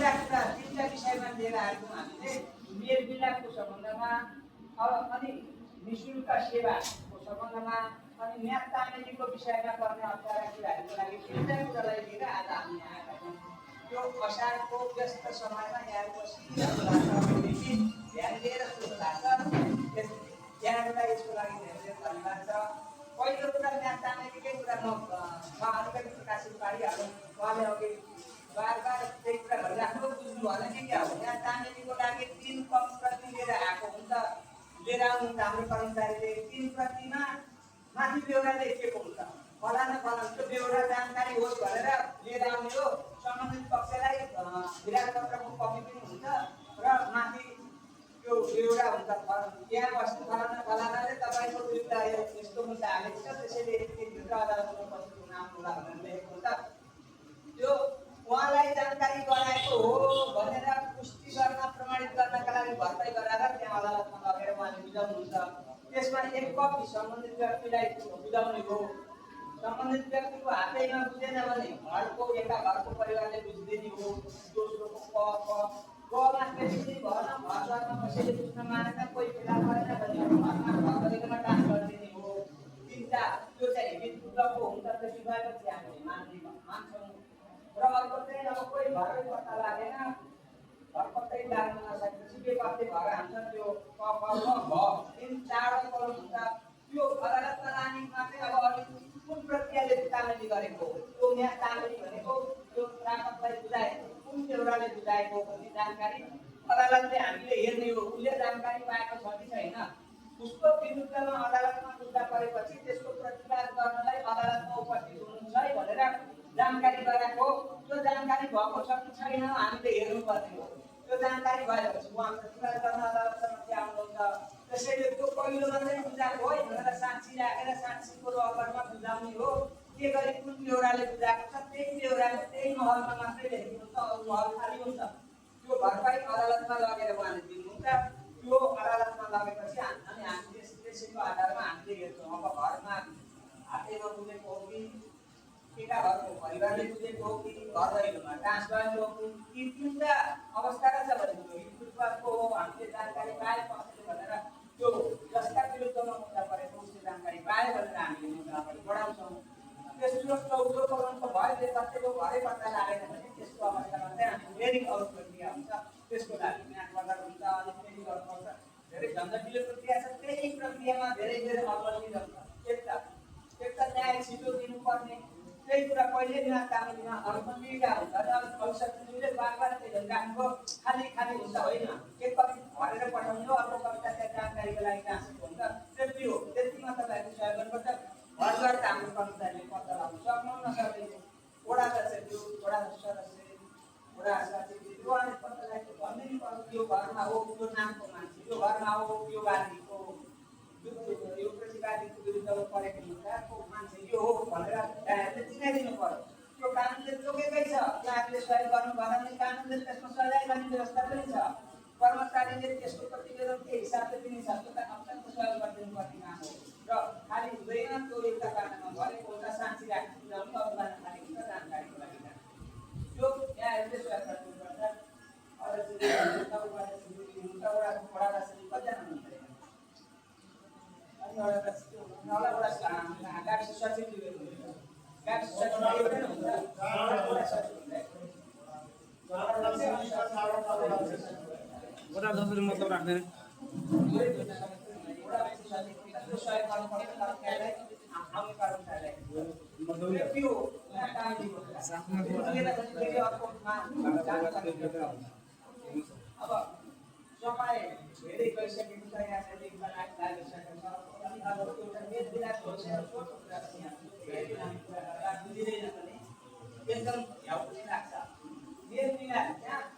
तीनटा विषयमा लिएर आएको हामीले मेलमिलापको सम्बन्धमा अनि निःशुल्क सेवाको सम्बन्धमा अनि म्याथ तामेलीको विषयमा पर्ने अप्ठ्यारा कुराहरूको लागि तीनटा कुरालाई लिएर आज हामी आएका छौँ। त्यो असारको व्यस्त समयमा यहाँ बसिरहेको भाषादेखि ध्यान दिएर सुन्नु भएको छ। यहाँबाट यसको लागि धेरै धेरै धन्यवाद छ। पहिलो कुरा म्याथ तामेलीकै कुरा म अलिकति प्रकाशित पारिहालौँ। उहाँले अघि बार त्यही कुरा भइराख्नु बुझ्नु होला कि क्या हो। म्याथ तामेलीको लागि 3 कम प्रति लिएर आएको हुन्छ, लिएर आउनुहुन्छ हाम्रो कर्मचारीले। 3 प्रतिमा माथि बेहोरा लेखिएको हुन्छ, फलाना फलाना त्यो बेहोरा जानकारी होस् भनेर लिएर आउने हो। सम्बन्धित पक्षलाई विराट पत्रको कपी पनि हुन्छ र माथि त्यो बेहोरा हुन्छ। यहाँ बस्नु फलानाले तपाईँको विरुद्ध यस्तो मुद्दा हालेको छ, त्यसैले यति भित्र अदालतमा बस्नुको नाम होला भनेर लेखेको हुन्छ। त्यो उहाँलाई जानकारी गराएको हो भनेर पुष्टि गर्न प्रमाणित गर्नका लागि भर्ती गराएर त्यहाँ अदालतमा लगेर उहाँले बुझाउनुहुन्छ। त्यसमा एक कपी सम्बन्धित व्यक्तिलाई बुझाउने हो। सम्बन्धित व्यक्तिको हातैमा बुझेन भने घरको घरको परिवारले बुझिदिने हो। दोस्रोको गमा स्पेसिफिक भएन, घरमा कसैले बुझ्न मानेन, कोही फेला परेन भने घरमा घरैमा डान्स गरिदिने हो। 3टा त्यो चाहिँ विद्युतको हुन्छ। त्यसो भएपछि हामीले मान्छौँ। र अर्को चाहिँ अब कोही घरै पत्ता लागेन, घर पत्तै लाग्न नसकेपछि बेपत्ते भएर हान्छ। त्यो दिन चाँडो पर्नु हुन्छ। त्यो अदालतमा लानेमा चाहिँ अब अलिक कुन प्रक्रियाले तामेली गरेको हो, त्यो यहाँ तामेली भनेको त्यो प्रापतलाई बुझाएको कुन बेहोराले बुझाएको भन्ने जानकारी अदालतले हामीले हेर्ने हो। उसले जानकारी पाएको छ कि छैन, उसको विरुद्धमा अदालतमा मुद्दा परेपछि त्यसको प्रतिवाद गर्नलाई अदालतमा उपस्थित हुनुहुन्छ है भनेर जानकारी गराएको। त्यो जानकारी भएको छ कि छैन हामीले हेर्नुपर्ने हो। त्यो जानकारी भएपछि उहाँ प्रतिवाद गर्न अदालतसम्म चाहिँ आउनुहुन्छ। त्यसैले त्यो पहिलो मात्रै बुझाएको है भनेर साक्षी राखेर साक्षीको रहरमा बुझाउने हो। के गरी कुन बेहोराले बुझाएको छ त्यही बेहोराले त्यही महलमा मात्रै लेखेको हुन्छ, अरू महल खाली हुन्छ। त्यो भरपाई अदालतमा लगेर उहाँले दिनुहुन्छ। त्यो अदालतमा लगेपछि अनि हामीले त्यसैको आधारमा हामीले हेर्छौँ। अब घरमा हातैमा बुझेको हो कि केटा घरको परिवारले बुझेको हो कि घर दैलोमा डान्स गरेको हो कि 3टा अवस्था छ भने विद्युतको हो हामीले जानकारी पाए कसैले भनेर त्यो जसका विरुद्धमा मुद्दा परेको उसले जानकारी पाए भनेर हामीले मुद्दा अगाडि बढाउँछौँ। तेस्रो चौथो पलनको भयो त्यो कतिको घरै पत्ता लागेन भने त्यसको अवस्थामा चाहिँ हामी फेरि अरू प्रक्रिया हुन्छ। त्यसको लागि म्याथ गर्दा हुन्छ, अनि फेरि गर्नुपर्छ। धेरै झन्झटिलो प्रक्रिया छ। त्यही प्रक्रियामा धेरै धेरै अवलम्बित हुन्छ। एक त न्याय छिटो दिनुपर्ने, त्यही कुरा पहिले म्याथ तामेलीमा अनुपन्दिका हुन्छ। अनि भविष्यले बार त्यही राखेको खाली हुन्छ होइन। एक कपी भरेर पठाउने हो, अर्को कविता त्यहाँ जानकारीको लागि टाँसेको हुन्छ। त्यति हो। त्यतिमा तपाईँहरूले सहयोग गर्नुपर्छ। घर हाम्रो कर्मचारीले पत्ता लगाउनु सक्नुहुन्न। सबैले वडा सचिव, वडा सदस्य, वडा सचिव उहाँले पत्ता लगाएको भनिदिनु पर्छ। यो घरमा हो, यो नामको मान्छे, यो घरमा हो, यो बालीको यो प्रतिवादीको विरुद्धमा परेको मुद्दाको मान्छे यो हो भनेर त्यहाँहरूले चिनाइदिनु पर्यो। त्यो कानुनले तोकेकै छ। त्यहाँहरूले सहयोग गर्नु भएन भने कानुनले त्यसमा सजाय गर्ने व्यवस्था पनि छ। कर्मचारीले त्यसको प्रतिवेदन के हिसाबले दिनेछ त्यो त अत्यन्त सहयोग गरिदिनु पर्ने काम हो। र खालि हुँदैन त्यो एउटा कारणमा गरेको हुन्छ। साक्षी राख्नु बुझाउनु अरूलाई खालि हुन्छ जानकारीको लागि त्यो यहाँहरूले सहयोग गर्नुपर्छ। अरू कतिजना हुनुहुन्छ अनि एउटा गाविस सचिव गाविस सचिव एउटै हुन्छ। वडा दसैँ मतलब राख्दैन। अब समय धेरै गइसकेको छ। यहाँ चाहिँ लागिसकेको छ। अनि अब एउटा मेलमिलाप भइसकेको छोटो कुरा छ। यहाँ धेरै लामो कुरा गर्दा बुझिँदैन पनि एकदम भ्याउ पनि लाग्छ। मेलमिलाप त्यहाँ